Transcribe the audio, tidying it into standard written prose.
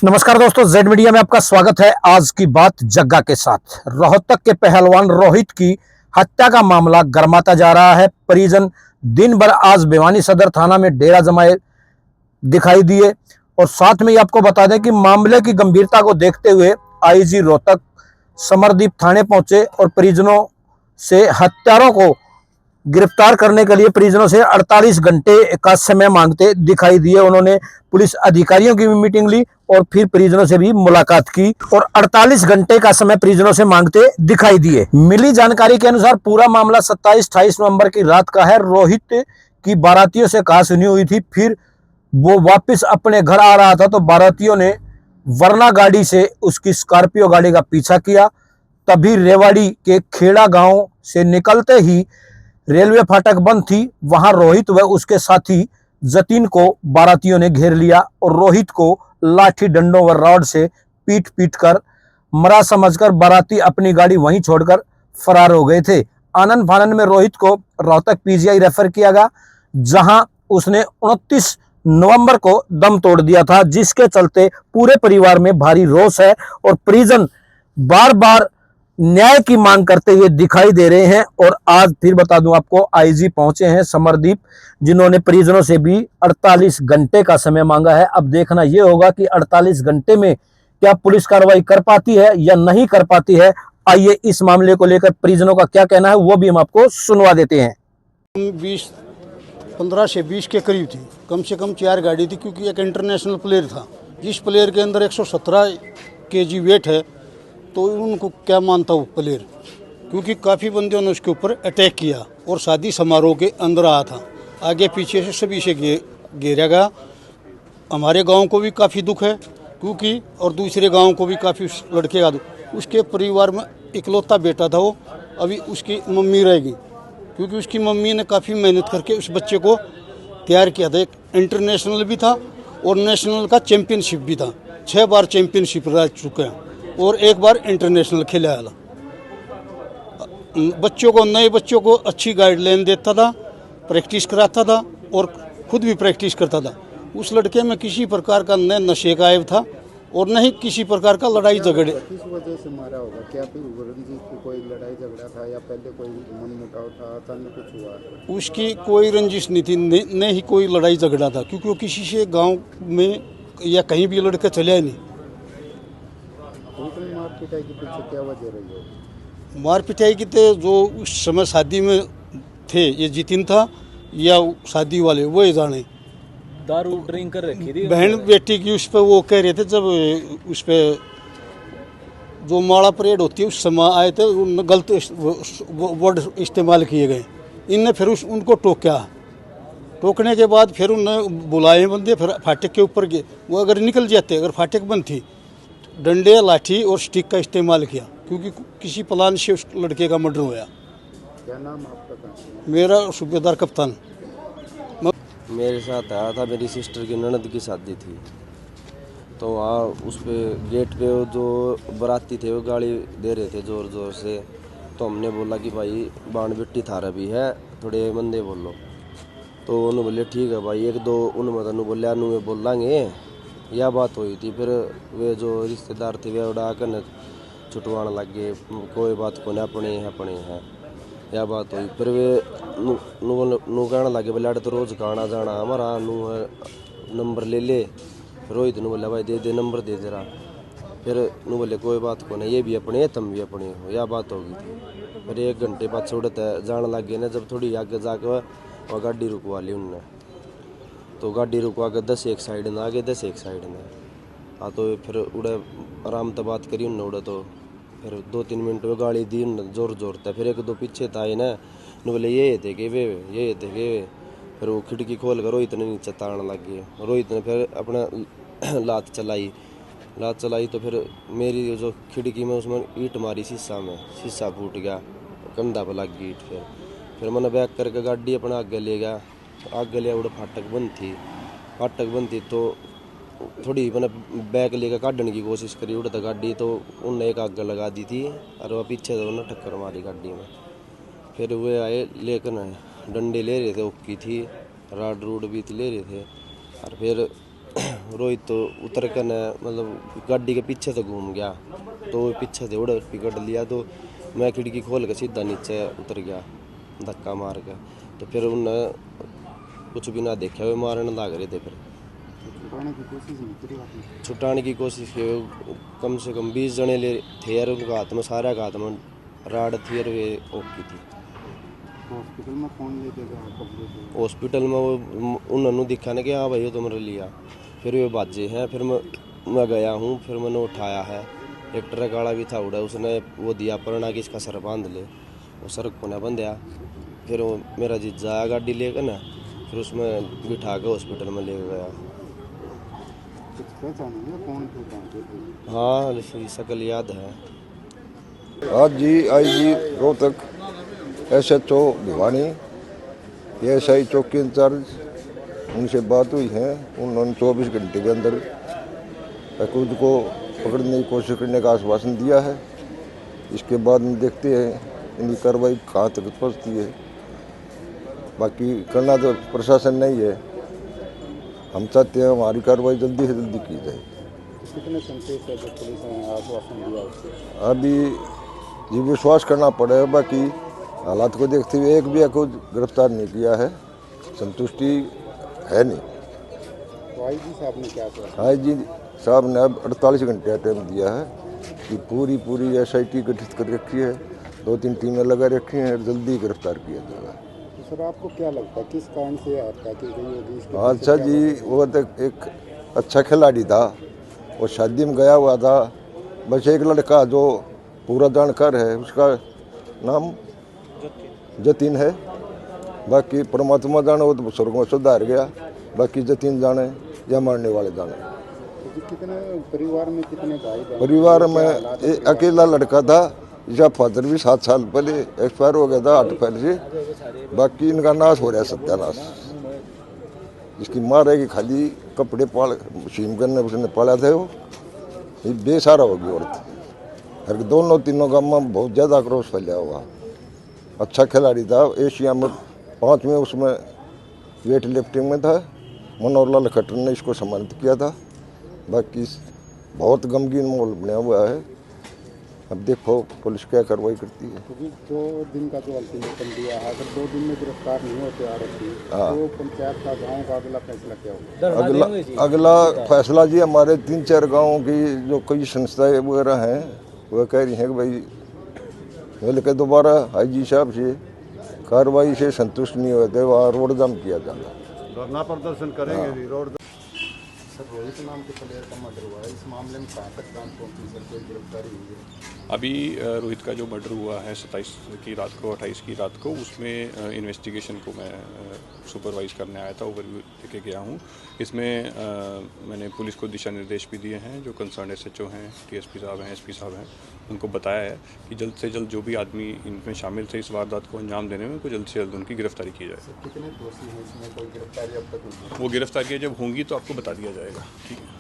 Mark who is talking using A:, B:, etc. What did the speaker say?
A: नमस्कार दोस्तों, Z media में आपका स्वागत है। आज की बात जग्गा के साथ। रोहतक के पहलवान रोहित की हत्या का मामला गरमाता जा रहा है। परिजन दिन भर आज भिवानी सदर थाना में डेरा जमाए दिखाई दिए और साथ में ही आपको बता दें कि मामले की गंभीरता को देखते हुए आईजी रोहतक समरदीप थाने पहुंचे और परिजनों से हत्यारों को गिरफ्तार करने के लिए परिजनों से 48 घंटे का समय मांगते दिखाई दिए। उन्होंने पुलिस अधिकारियों की भी मीटिंग ली और फिर परिजनों से भी मुलाकात की और 48 घंटे का समय परिजनों से मांगते दिखाई दिए। मिली जानकारी के अनुसार पूरा मामला 27-28 नवंबर की रात का है। रोहित की बारातियों से कहासुनी हुई थी, फिर वो वापस अपने घर आ रहा था तो बारातियों ने वरना गाड़ी से उसकी स्कॉर्पियो गाड़ी का पीछा किया। तभी रेवाड़ी के खेड़ा गांव से निकलते ही रेलवे फाटक बंद थी, वहां रोहित व उसके साथी जतीन को बारातियों ने घेर लिया और रोहित को लाठी डंडों व रॉड से पीट पीट कर मरा समझकर बाराती अपनी गाड़ी वहीं छोड़कर फरार हो गए थे। आनंद फानंद में रोहित को रोहतक पीजीआई रेफर किया गया, जहां उसने 29 नवंबर को दम तोड़ दिया था, जिसके चलते पूरे परिवार में भारी रोष है और परिजन बार बार न्याय की मांग करते हुए दिखाई दे रहे हैं। और आज फिर बता दूं आपको, आईजी पहुंचे हैं समरदीप, जिन्होंने परिजनों से भी 48 घंटे का समय मांगा है। अब देखना यह होगा कि 48 घंटे में क्या पुलिस कार्रवाई कर पाती है या नहीं कर पाती है। आइए इस मामले को लेकर परिजनों का क्या कहना है वो भी हम आपको सुनवा देते हैं।
B: 15 से 20 के करीब थी, कम से कम 4 गाड़ी थी, क्योंकि एक इंटरनेशनल प्लेयर था। जिस प्लेयर के अंदर 117 kg वेट है, तो उनको क्या मानता हूँ प्लेयर, क्योंकि काफ़ी बंदों ने उसके ऊपर अटैक किया और शादी समारोह के अंदर आया था। आगे पीछे से सभी से घेरा गया। हमारे गांव को भी काफ़ी दुख है, क्योंकि और दूसरे गांव को भी काफ़ी उस लड़के का दुख। उसके परिवार में इकलौता बेटा था वो, अभी उसकी मम्मी रहेगी, क्योंकि उसकी मम्मी ने काफ़ी मेहनत करके उस बच्चे को तैयार किया था। एक इंटरनेशनल भी था और नेशनल का चैम्पियनशिप भी था। 6 बार चैम्पियनशिप रह चुके हैं और 1 बार इंटरनेशनल खेला है। बच्चों को, नए बच्चों को अच्छी गाइडलाइन देता था, प्रैक्टिस कराता था और खुद भी प्रैक्टिस करता था। उस लड़के में किसी प्रकार का न नशे का ऐब था और न ही किसी प्रकार का लड़ाई झगड़े।
C: किस वजह से मारा होगा? क्या कोई लड़ाई झगड़ा था या पहले कोई मनमुटाव था, अचानक कुछ हुआ?
B: उसकी कोई रंजिश नहीं थी, न ही कोई लड़ाई झगड़ा था, क्योंकि वो किसी से गाँव में या कहीं भी लड़के चले ही नहीं।
C: मार पिटाई के पीछे क्या वजह रही है?
B: मार पिटाई की तो जो उस समय शादी में थे, ये जितिन था या शादी वाले, वो ही जाने।
D: दारू ड्रिंक कर रखी थी
B: बहन बेटी की उस पर वो कह रहे थे, जब उस पर जो माला परेड होती है उस समय आए थे, उन गलत वर्ड इस्तेमाल किए गए। इनने फिर उनको टोका। टोकने के बाद फिर उन्होंने बुलाए बंदे, फिर फाटक के ऊपर गए। वो अगर निकल जाते, अगर फाटक बंद थी, डंडे, लाठी और स्टिक का इस्तेमाल किया, क्योंकि किसी प्लान से उस लड़के का मर्डर हुआ।
C: क्या नाम आपका?
B: मेरा सूबेदार कप्तान।
E: मेरे साथ आया था, मेरी सिस्टर की ननद की शादी थी, तो वहाँ उस पे गेट पे वो जो बाराती थे वो गाड़ी दे रहे थे ज़ोर ज़ोर से। तो हमने बोला कि भाई बाण बिट्टी थारा भी है, थोड़े मंदे बोलो। तो उन्होंने बोले ठीक है भाई, 1-2 उन्होंने तनु बोलिया नु बोल लाँगे। यह बात हुई थी। फिर वे जो रिश्तेदार थे वे उड़ा कर छुटवाने लग गए, कोई बात को नहीं, अपने है। यह बात हुई। फिर वे नू कहने लगे बोले अरे तो रोज़ का आना जाना हमारा, नू नंबर ले ले। रोहित ने बोला भाई दे नंबर दे रहा। फिर नू बोले कोई बात को नहीं, ये भी अपने तुम भी अपने हो। यह बात हो गई थी। फिर 1 घंटे बाद छोड़ते जाने लग गए ना, जब थोड़ी आगे जाकर वह गाड़ी रुकवा ली उनने। तो गाड़ी रुकवा के 10 एक साइड में आगे, 10 एक साइड में। हाँ, तो फिर उड़े आराम से बात करी उन्होंने। उड़े तो फिर 2-3 मिनट में गाड़ी दी जोर जोर था। फिर 1-2 पीछे था ही ना, बोले ये थे कि वे ये थे कि वे। फिर वो खिड़की खोल कर रोहित ने नीचे ताड़ने लग गए। रोहित ने फिर अपना लात चलाई तो फिर मेरी जो खिड़की में उसमें ईंट मारी, शीशा फूट गया, कंधा पर लग गई ईंट। फिर मैंने बैक करके गाड़ी अपना आगे ले गया। आगे लिया, उड़े फाटक बंद थी तो थोड़ी मैंने बैग लेकर काटने की कोशिश करी। उड़ता गाड़ी तो उनने एक आग लगा दी थी और वह पीछे से उन्होंने टक्कर मारी गाड़ी में। फिर वे आए लेकर डंडे ले रहे थे, ओक्की थी, राड रूड भी ले रहे थे। और फिर रोहित तो उतर कर न मतलब गाड़ी के पीछे से घूम गया, तो वो पीछे से उड़ पकड़ लिया, तो मैं खिड़की खोल के सीधा नीचे उतर गया धक्का मार के। तो फिर उन्हें कुछ भी ना देखा, वो मारने लग रहे थे। फिर छुटाने की कोशिश की, कम से कम 20 जने ले थे यार, उनका हाथ में सारा का हाथ में राड थी और वे ओकी थी।
C: हॉस्पिटल में कौन लेके गया?
E: हॉस्पिटल में वो उन्होंने दिखा ना कि हाँ भाई तो मेरे लिया। फिर वे बाजे हैं, फिर मैं गया हूँ, फिर मैंने उठाया है। एक ट्रक वाला भी था उड़ा, उसने वो दिया परना कि इसका सर बांध ले, वो सर को ना बंधा। फिर वो मेरा जीजा आया गाड़ी लेकर ना, फिर उसमें बिठा के हॉस्पिटल में ले गया।
C: कौन थे?
E: हाँ इसकी शक्ल याद है।
F: आज जी IG Rohtak SHO Bhiwani, SI चौकी इंचार्ज, उनसे बात हुई है। उन्होंने 24 घंटे के अंदर अकूज को पकड़ने की कोशिश करने का आश्वासन दिया है। इसके बाद में देखते हैं इनकी कार्रवाई कहाँ तक पहुँचती है। बाकी करना तो प्रशासन नहीं है, हम चाहते हैं हमारी कार्रवाई जल्दी से जल्दी की जाए।
C: कितने संदेश है जो पुलिस ने आश्वासन दिया उससे?
F: अभी ये विश्वास करना पड़ेगा, बाकी हालात को देखते हुए एक भी अकूज गिरफ्तार नहीं किया है, संतुष्टि है नहीं।
C: तो आईजी साहब ने क्या कहा?
F: आईजी साहब ने अब 48 घंटे का टाइम दिया है कि पूरी SIT गठित कर रखी है, 2-3 टीमें लगा रखी हैं, जल्दी गिरफ्तार किया जाएगा।
C: तो सर आपको क्या लगता है किस कारण से हत्या की गई होगी? इसके
F: अच्छा
C: पीछे
F: जी,
C: क्या
F: वो तो एक अच्छा खिलाड़ी था, वो शादी में गया हुआ था। बस एक लड़का जो पूरा जानकार है, उसका नाम जतीन है। बाकी परमात्मा जाने, वो तो स्वर्ग में सुधार गया। बाकी जतीन जाने या मारने वाले जाने।
C: तो कितने परिवार में कितने भाई बहन?
F: परिवार में एक अकेला लड़का था, इसका फादर भी 7 साल पहले एक्सपायर हो गया था 8 फैल से। बाकी इनका नाश हो रहा है, सत्यानाश। इसकी माँ रहेगी खाली कपड़े पाल सीम करने उसने पाला था, वो ये बेसहारा होगी औरत। हर दोनों तीनों गाँव में बहुत ज़्यादा आक्रोश फैला हुआ। अच्छा खिलाड़ी था, एशिया में 5 में उसमें वेट लिफ्टिंग में था। मनोहर लाल खट्टर ने इसको सम्मानित किया था। बाकी बहुत गमगीन माहौल बना हुआ है। अब देखो पुलिस क्या कार्रवाई करती है।
C: क्योंकि 2 दिन का जो अल्टीमेटम दिया है, अगर 2 दिन में गिरफ्तार नहीं होते आरोपी, तो पंचायत का गाँव का अगला फैसला क्या होगा?
F: अगला फैसला जी, हमारे 3-4 गाँव की जो कई संस्थाएं वगैरह हैं, वह कह रही हैं कि भाई मिल के दोबारा आईजी साहब से कार्रवाई से संतुष्ट नहीं होते, वहाँ रोड जाम किया जाता।
B: धरना प्रदर्शन करेंगे जी, रोड।
C: सर रोहित नाम के प्लेयर का मर्डर हुआ है, इस मामले में कहाँ तक जांच पहुंची? सर कोई गिरफ्तारी हुई है?
G: अभी रोहित का जो मर्डर हुआ है 27 की रात को, 28 की रात को, उसमें इन्वेस्टिगेशन को मैं सुपरवाइज़ करने आया था, ओवरव्यू लेके गया हूँ। इसमें मैंने पुलिस को दिशा निर्देश भी दिए हैं। जो कंसर्न SHO हैं, TSP साहब हैं, SP साहब हैं, उनको बताया है कि जल्द से जल्द जो भी आदमी इनमें शामिल थे इस वारदात को अंजाम देने में, उनको जल्द से जल्द उनकी गिरफ्तारी की जाए।
C: कितने दोषी हैं इसमें? कोई गिरफ्तारी अब तक हुई है?
G: वो गिरफ्तारियाँ जब होंगी तो आपको बता दिया जाएगा। ठीक है।